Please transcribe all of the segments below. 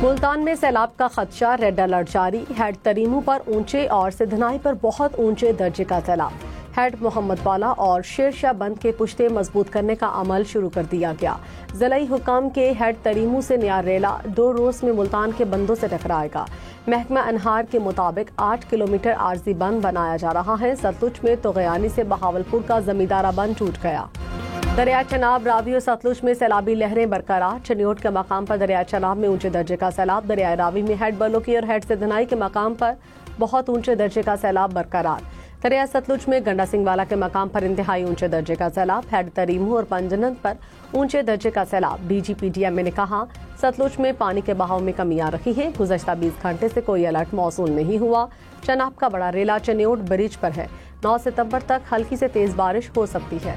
मुल्तान में सैलाब का खदशा, रेड अलर्ट जारी। हेड तरीमू पर ऊंचे और सिधनाई पर बहुत ऊंचे दर्जे का सैलाब। हेड मोहम्मद वाला और शेरशाह बंद के पुश्ते मजबूत करने का अमल शुरू कर दिया गया। जिलाई हुकाम के हेड तरीमू से नियार रेला 2 रोज में मुल्तान के बंदों से टकराएगा। महकमा अनहार के मुताबिक 8 किलोमीटर आरजी बंद बनाया जा रहा है। सतलुज में तोगयानी से बहावलपुर का जमींदारा बंद टूट गया। दरिया चनाब, रावी और सतलुज में सैलाबी लहरें बरकरार। चनियोट के मकाम पर दरिया चनाब में ऊंचे दर्जे का सैलाब। दरिया रावी में हेड बलोकी और हेड सिधनाई के मकाम पर बहुत ऊंचे दर्जे का सैलाब बरकरार। दरिया सतलुज में गंडा सिंह वाला के मकाम पर इंतहाई ऊंचे दर्जे का सैलाब। हेड तरीमू और पंजनंद पर ऊंचे दर्जे का सैलाब। DGPDMA ने कहा, सतलुज में पानी के बहाव में कमी आ रही है। गुज़श्ता 20 घंटे से कोई अलर्ट मौसूल नहीं हुआ। चनाब का बड़ा रेला चनियोट ब्रिज पर है। 9 सितंबर तक हल्की से तेज बारिश हो सकती है।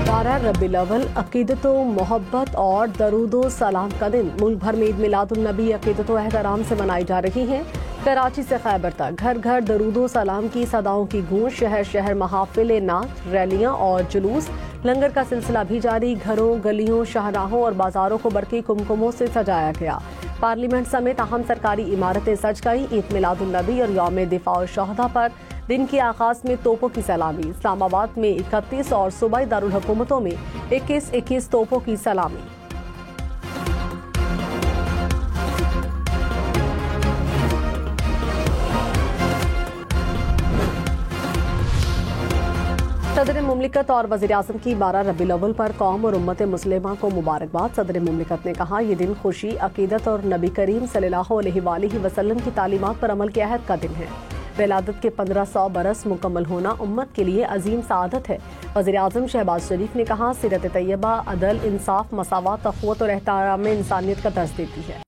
बारह रबीउल अव्वल अकीदतो मोहब्बत और दरूदो सलाम का दिन। मुल्क भर में ईद मिलादुन नबी अकीदतो एहतराम से मनाई जा रही है। कराची से खैबर तक घर घर दरूदो सलाम की सदाओं की गूंज। शहर शहर महाफिल नात, रैलियां और जुलूस। लंगर का सिलसिला भी जारी। घरों, गलियों, शाहराहों और बाजारों को बरकी कुमकुमों से सजाया गया। पार्लियामेंट समेत अहम सरकारी इमारतें सज गई। ईद मिलादुन नबी और यौम दिफा शुहदा पर दिन के आगाज में तोपों की सलामी। इस्लामाबाद में 31 और सूबाई दारुल हुकूमतों में 21 तोपों की सलामी। सदर मुमलिकत और वज़ीर आज़म की 12 रबीउल अव्वल पर कौम और उम्मत मुस्लिमा को मुबारकबाद। सदर मुमलिकत ने कहा, यह दिन खुशी, अकीदत और नबी करीम सल्लल्लाहु अलैहि वसल्लम की तालीमात पर अमल के अहद का दिन है। विलादत के 1500 बरस मुकम्मल होना उम्मत के लिए अजीम सआदत है। वज़ीर आज़म शहबाज शरीफ ने कहा, सीरत तैयबा अदल, इंसाफ, मसावत, अख़ुवत और एहतराम इंसानियत का दर्ज देती है।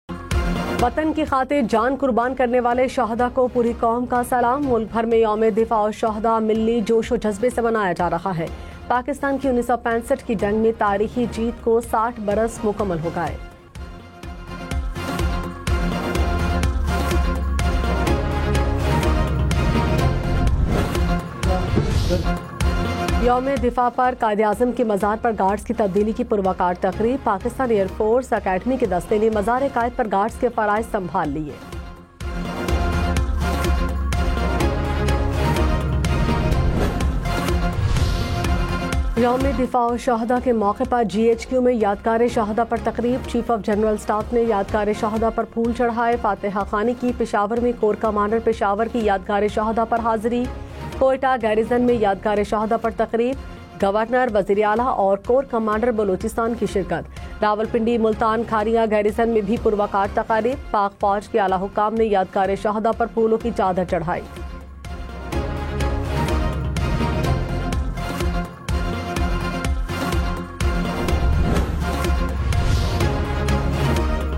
वतन की खातिर जान कुर्बान करने वाले शहदा को पूरी कौम का सलाम। मुल्क भर में यौम दिफा और शहदा मिल्ली जोश और जज्बे से मनाया जा रहा है। पाकिस्तान की 1965 की जंग में तारीखी जीत को 60 बरस मुकम्मल हो गए। यौम दिफा पर कायदे आज़म के मज़ार पर गार्ड्स की तब्दीली की पुरवकार तकरीब। पाकिस्तान एयरफोर्स अकेडमी के दस्ते ने मज़ार कायद पर गार्ड्स के फ़राइज़ संभाल लिए। यौम दिफा और शहदा के मौके पर GHQ में यादगार शहदा पर तकरीब। चीफ ऑफ जनरल स्टाफ ने यादगार शहदा पर फूल चढ़ाए। फातिहा खानी की। पेशावर में कोर कमांडर पेशावर की यादगार शहदा पर हाजिरी। कोयटा गैरिजन में यादगार शहदा पर तकरीब। गवर्नर, वज़ीर आला और कोर कमांडर बलूचिस्तान की शिरकत। रावलपिंडी, मुल्तान, खारिया गैरिजन में भी पुरवकार तकारीब। पाक फौज के आला हुकाम ने यादगार शहदा पर फूलों की चादर चढ़ाई।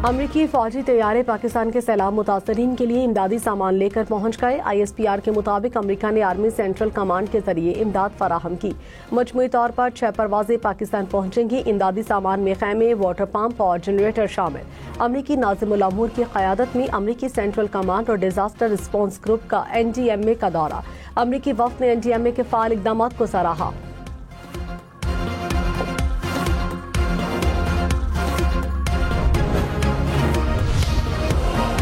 अमरीकी फौजी तैयारे पाकिस्तान के सैलाब मुतासरीन के लिए इमदादी सामान लेकर पहुंच गए। ISPR के मुताबिक अमरीका ने आर्मी सेंट्रल कमांड के जरिए इमदाद फराहम की। मजमूई तौर पर 6 परवाजें पाकिस्तान पहुंचेंगी। इमदादी सामान में खैमे, वाटर पंप और जनरेटर शामिल। अमरीकी नाज़िमुल अमूर की क़यादत में अमरीकी सेंट्रल कमांड और डिजास्टर रिस्पॉन्स ग्रुप का NDMA का दौरा। अमरीकी वफ़द ने NDMA के फ़ाल इक़दाम को सराहा।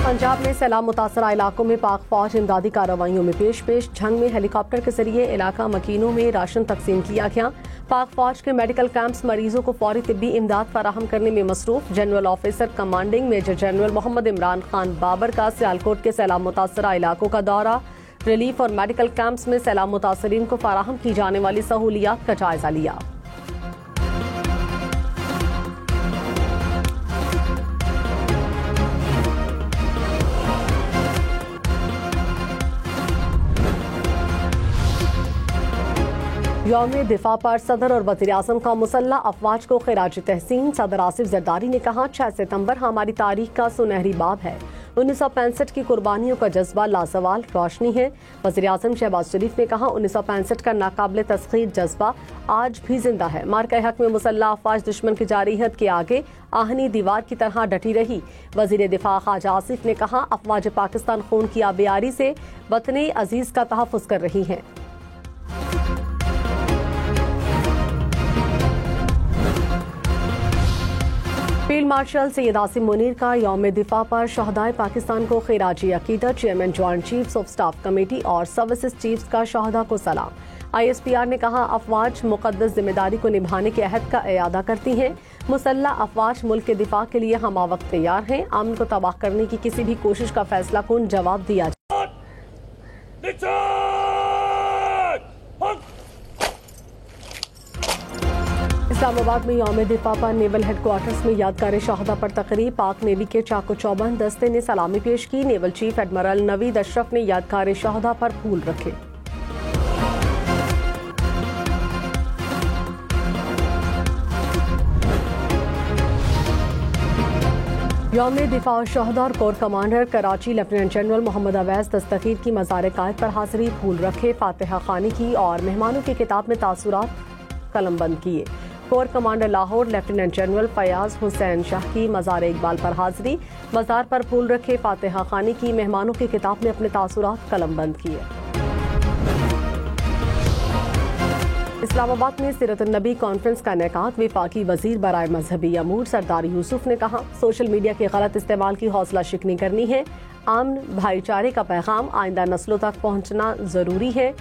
पंजाब में सैलाब मुतासरा इलाकों में पाक फौज इमदादी कार्रवाइयों में पेश। झंग में हेलीकॉप्टर के जरिए इलाका मकीनों में राशन तकसीम किया गया। पाक फौज के मेडिकल कैंप्स मरीजों को फौरी तिब्बी इमदाद फराहम करने में मसरूफ। General officer commanding major general Mohammad Imran Khan Babar का सियालकोट के सैलाब मुतासरा इलाकों का दौरा। रिलीफ और मेडिकल कैंप्स में सैलाब मुतासरीन को फराहम की जाने वाली सहूलियात का जायजा लिया। यौम दिफा पर सदर और वज़ीर आज़म का मुसल्लह अफवाज को खिराज तहसीन। सदर आसिफ जरदारी ने कहा, 6 सितंबर हमारी तारीख का सुनहरी बाब है। 1965 की कुर्बानियों का जज्बा लाजवाल रोशनी है। वज़ीर-ए-आज़म शहबाज शरीफ ने कहा, 1965 का नाकाबिले तस्खीर जज्बा आज भी जिंदा है। मार्का हक में मुसल्लह अफवाज दुश्मन की जारिहत के आगे आहनी दीवार की तरह डटी रही। वज़ीर दिफा ख्वाजा आसिफ ने कहा, अफवाज पाकिस्तान खून की आबियारी से वतने अजीज का तहफ़्फ़ुज़ कर रही हैं। फील्ड मार्शल सैयद आसिम मुनीर का यौम दिफा पर शहदाए पाकिस्तान को खिराजी अकीदत। Chairman joint chiefs of staff committee और सर्विसेज चीफ्स का शहदा को सलाम। ISPR ने कहा, अफवाज मुकद्दस जिम्मेदारी को निभाने के अहद का इयादा करती हैं। मुसल्लह अफवाज मुल्क के दिफा के लिए हम वक्त तैयार हैं। अमन को तबाह करने की किसी भी कोशिश का फैसला कुन जवाब दिया जाए। इस्लामाबाद में यौम दिफा पर नेवल हेडक्वार्टर्स में यादगार शहादा पर तकरीब। पाक नेवी के चाको चौबंद दस्ते ने सलामी पेश की। Naval chief admiral Naveed Ashraf ने यादगार शहादा पर फूल रखे। यौम दिफा शहदा और corps commander Karachi lieutenant general Mohammad Awais Dastgir की मज़ार कायद पर हाजिरी, फूल रखे, फातिहा खानी की और मेहमानों की किताब में तासुरात कलमबंद किए। Corps commander Lahore lieutenant general Fayyaz Hussain Shah की मज़ार इकबाल पर हाजिरी, मज़ार पर फूल रखे, फातिहा खानी की, मेहमानों की किताब में अपने तासुरात कलमबंद किए। इस्लामाबाद में सीरत नबी कॉन्फ्रेंस का इनेकाद। वफाकी वजीर बराए मजहबी अमूर सरदार यूसुफ ने कहा, सोशल मीडिया के गलत इस्तेमाल की हौसला शिकनी करनी है। अमन भाईचारे का पैगाम आइंदा नस्लों तक पहुंचना जरूरी है।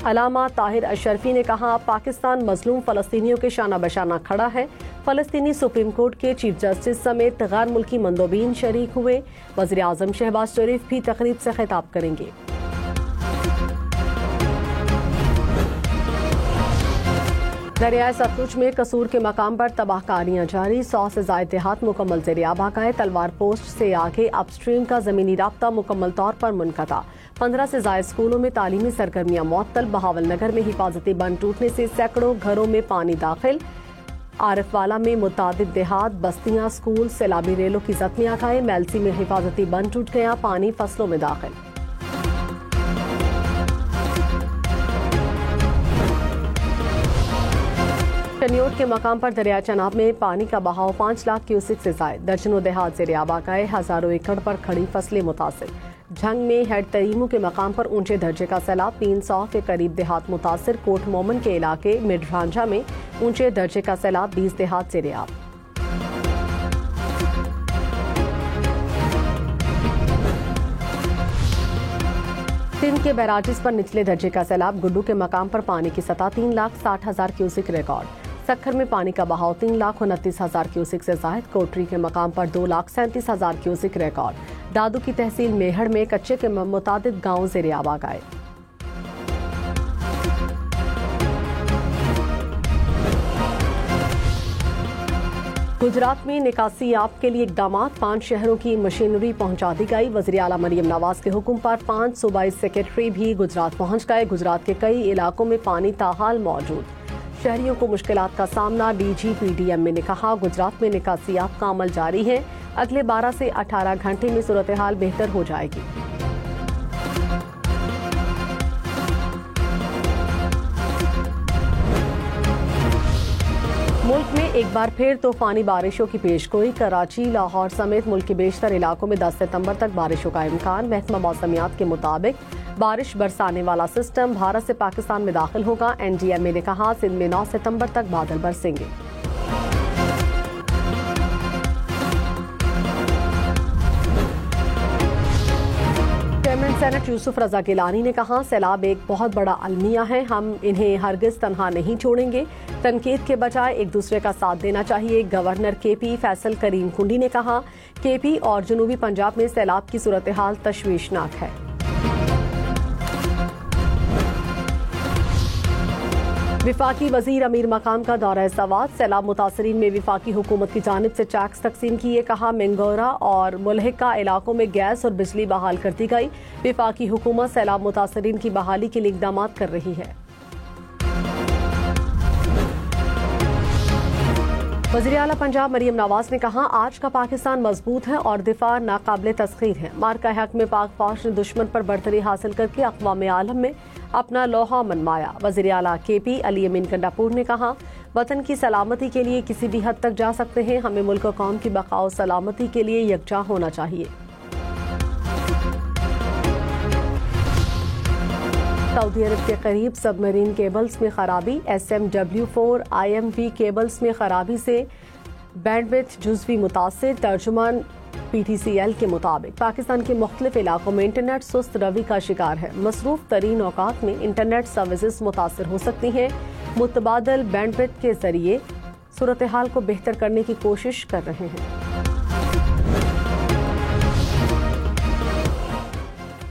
अलामा ताहिर अशरफी ने कहा, पाकिस्तान मजलूम फलस्तीनियों के शाना बशाना खड़ा है। फलस्तीनी सुप्रीम कोर्ट के चीफ जस्टिस समेत गैर मुल्की मंदोबीन शरीक हुए। वज़ीर-ए-आज़म शहबाज शरीफ भी तकरीब से खिताब करेंगे। दरियाए सतलुज में कसूर के मकाम पर तबाहकारियां जारी। 100 से ज़ायद देहात मुकम्मल ज़ेर-ए-आब आ गए। तलवार पोस्ट से आगे अपस्ट्रीम का ज़मीनी राब्ता मुकम्मल तौर पर मुनक़ता। 15 से ज़ायद स्कूलों में तालीमी सरगर्मियां मुअत्तल। बहावल नगर में हिफाजती बंद टूटने से सैकड़ों घरों में पानी दाखिल। आरिफवाला में मुतादिद देहात, बस्तियां, स्कूल सैलाबी रेलों की जद में आ गए। मेलसी में हिफाजती बंद टूट गया, पानी फसलों में दाखिल। शनियोट के मकाम पर दरिया चनाब में पानी का बहाव 5 लाख क्यूसिक से जायद। दर्जनों देहात ज़ेर-ए-आब आ गए। हजारों एकड़ पर खड़ी फसलें मुतासिर। झंग में हेड तरीमू के मकाम पर ऊंचे दर्जे का सैलाब। 300 के करीब देहात मुतासिर। कोट मोमन के इलाके मिड रांझा में ऊंचे दर्जे का सैलाब। 20 देहात ज़ेर-ए-आब। सिंध के बैराजिस पर निचले दर्जे का सैलाब। गुड्डू के मकाम पर पानी की सतह 3,60,000 क्यूसिक रिकॉर्ड। सक्खर में पानी का बहाव 3,29,000 क्यूसिक से जायद। कोटरी के मकाम पर 2,37,000 क्यूसिक रिकॉर्ड। दादू की तहसील मेहड़ में कच्चे के मुतादिद गांव ज़ेर-ए-आब आ गए। गुजरात में निकासी याब के लिए इकदामात। 5 शहरों की मशीनरी पहुंचा दी गई। वज़ीर आला मरियम नवाज के हुक्म पर 5 सूबाई सेक्रेटरी भी गुजरात पहुंच गए। गुजरात के कई इलाकों में पानी ताहाल मौजूद। शहरियों को मुश्किलात का सामना। DG PDM ने कहा, गुजरात में निकासियात का अमल जारी है। अगले 12 से 18 घंटे में सूरत हाल बेहतर हो जाएगी। मुल्क में एक बार फिर तूफानी बारिशों की पेशगोई। कराची, लाहौर समेत मुल्क के बेशतर इलाकों में 10 सितंबर तक बारिशों का इम्कान। महकमा मौसमियात के मुताबिक बारिश बरसाने वाला सिस्टम भारत से पाकिस्तान में दाखिल होगा। NDMA ने कहा, सिंध में 9 सितंबर तक बादल बरसेंगे। चेयरमैन सेनेट यूसुफ रजा गिलानी ने कहा, सैलाब एक बहुत बड़ा अलमिया है, हम इन्हें हरगिज तनहा नहीं छोड़ेंगे। तनकीद के बजाय एक दूसरे का साथ देना चाहिए। गवर्नर KP फैसल करीम कुंडी ने कहा, KP और जनूबी पंजाब में सैलाब की सूरत हाल तशवीशनाक है। विफाकी वजीर अमीर मकाम का दौरा सवात। सैलाब मुतासरीन में विफाकी हुकूमत की जानिब से टैक्स तकसीम किए। कहा, मेंगोरा और मुल्हिका इलाकों में गैस और बिजली बहाल कर दी गई। विफाकी हुकूमत सैलाब मुतासरीन की बहाली के लिए इकदाम कर रही है। वज़ीर आला पंजाब मरियम नवाज ने कहा, आज का पाकिस्तान मजबूत है और दिफा नाकाबिले तस्खीर है। मार्का हक में पाक फौज ने दुश्मन पर बढ़तरी हासिल करके अक़वाम आलम में अपना लोहा मनवाया। वज़ीर आला KP अली अमीन कंडापुर ने कहा, वतन की सलामती के लिए किसी भी हद तक जा सकते हैं, हमें मुल्क और कौम की बका और सलामती के लिए यकजा होना चाहिए। सऊदी अरब के करीब सबमरीन केबल्स में खराबी, SMW4 IMV केबल्स में खराबी से बैंडविड्थ जुज़वी मुतासिर। तर्जुमान PTCL के मुताबिक पाकिस्तान के मुख्तलिफ इलाकों में इंटरनेट सुस्त रवि का शिकार है। मसरूफ तरीन औकात में इंटरनेट सर्विसेज मुतासिर हो सकती हैं। मुतबादल बैंडविड्थ के जरिए सूरत हाल को बेहतर करने की कोशिश कर रहे हैं।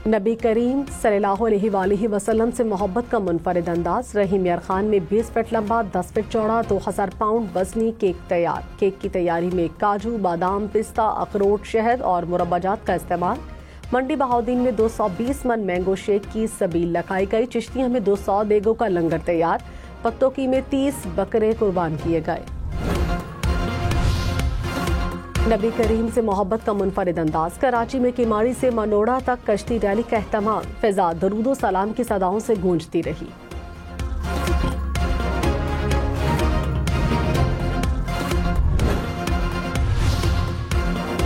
नबी करीम सल्लल्लाहु अलैहि वसल्लम से मोहब्बत का मुनफरिद अंदाज। रहीम यार खान में 20 फीट लंबा 10 फीट चौड़ा 2000 पाउंड वजनी केक तैयार। केक की तैयारी में काजू, बादाम, पिस्ता, अखरोट, शहद और मुरब्बाजात का इस्तेमाल। मंडी बहाउद्दीन में 220 मन मैंगो शेक की सबील लगाई गई। चिश्तिया में 200 देगों का लंगर तैयार। पत्तोकी में 30 बकरे कुर्बान किए गए। नबी करीम से मोहब्बत का मुनफरिद अंदाज। कराची में किमाड़ी से मनोड़ा तक कश्ती रैली का एहतमाम। फिजा दरूदो सलाम की सदाओं से गूंजती रही।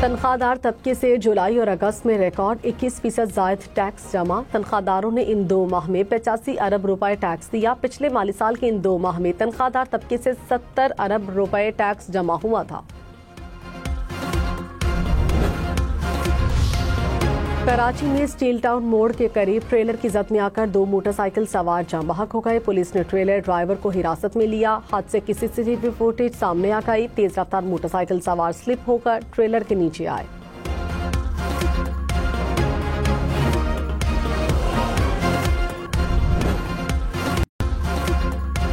तनख्वाहदार तबके से जुलाई और अगस्त में रिकॉर्ड 21% जायद टैक्स जमा। तनख्वाहदारों ने इन 2 माह में 85 अरब रुपए टैक्स दिया। पिछले माली साल के इन 2 माह में तनख्वाहदार तबके से 70 अरब रुपए टैक्स जमा हुआ था। कराची में स्टील टाउन मोड़ के करीब ट्रेलर की जद में आकर 2 मोटरसाइकिल सवार जाम बहक हो गए। पुलिस ने ट्रेलर ड्राइवर को हिरासत में लिया। हादसे की CCTV फुटेज सामने आ गई। तेज रफ्तार मोटरसाइकिल सवार स्लिप होकर ट्रेलर के नीचे आए।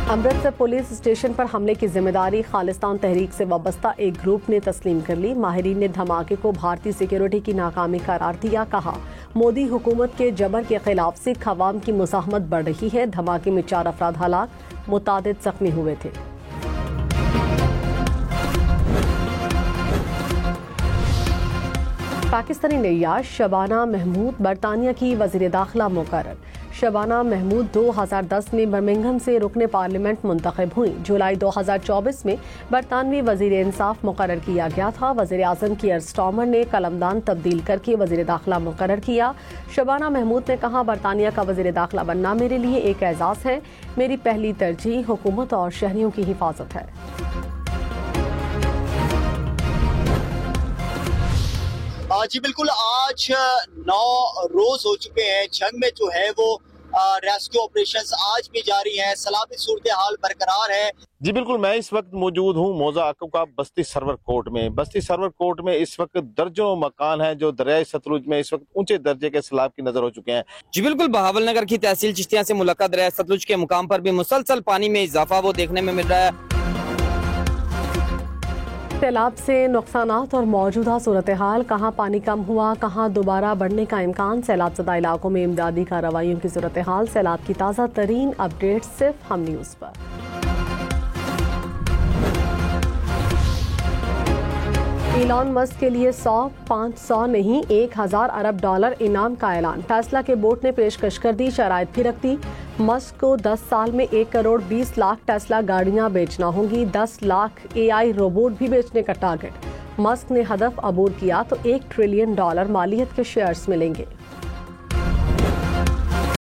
अमृतसर पुलिस स्टेशन पर हमले की जिम्मेदारी खालिस्तान तहरीक से वाबस्ता एक ग्रुप ने तस्लीम कर ली। माहिरीन ने धमाके को भारतीय सिक्योरिटी की नाकामी करार दिया। कहा, मोदी हुकूमत के जबर के खिलाफ सिख अवाम की मुज़ाहमत बढ़ रही है। धमाके में 4 अफराद हलाक, मुतादिद जख्मी हुए थे। पाकिस्तानी नैयार शबाना महमूद बरतानिया की वज़ीर दाखिला मुकर्रर। शबाना महमूद 2010 में बर्मिंघम से रुकने पार्लियामेंट मुंतखब हुई। जुलाई 2024 में बरतानवी वज़ीर इंसाफ मुकर्रर किया गया था। वज़ीर आज़म कीयर स्टार्मर ने कलमदान तब्दील करके वज़ीर दाखिला मुकर्रर किया। शबाना महमूद ने कहा, बरतानिया का वज़ीर दाखिला बनना मेरे लिए एक एजाज़ है। मेरी पहली तरजीह हुकूमत और शहरियों की हिफाजत है। जी बिल्कुल, आज 9 रोज हो चुके हैं जंग में। जो है वो रेस्क्यू ऑपरेशंस आज भी जारी हैं। सलामती सूरत हाल बरकरार है। जी बिल्कुल, मैं इस वक्त मौजूद हूँ मौजा अकब का बस्ती सरवर कोर्ट में। बस्ती सरवर कोर्ट में इस वक्त दर्जनों मकान हैं जो दरियाई सतलुज में इस वक्त ऊंचे दर्जे के सैलाब की नजर हो चुके हैं। जी बिल्कुल, बहावल नगर की तहसील चिश्तिया से मुल्का दरिया सतलुज के मुकाम पर भी मुसलसल पानी में इजाफा वो देखने में मिल रहा है। सैलाब से नुकसानात और मौजूदा सूरत हाल, कहाँ पानी कम हुआ, कहाँ दोबारा बढ़ने का इम्कान। सैलाब ज़दा इलाकों में इमदादी कार्रवाइयों की सूरत हाल। सैलाब की ताज़ा तरीन अपडेट सिर्फ हम न्यूज़ पर। इलॉन मस्क के लिए 100, 500 नहीं 1000 अरब डॉलर इनाम का ऐलान। टेस्ला के बोर्ड ने पेशकश कर दी, शराइत भी रख दी। मस्क को 10 साल में 1 करोड़ 20 लाख टेस्ला गाड़ियां बेचना होंगी। 10 लाख AI रोबोट भी बेचने का टारगेट। मस्क ने हदफ अबूर किया तो $1 ट्रिलियन मालियत के शेयर्स मिलेंगे।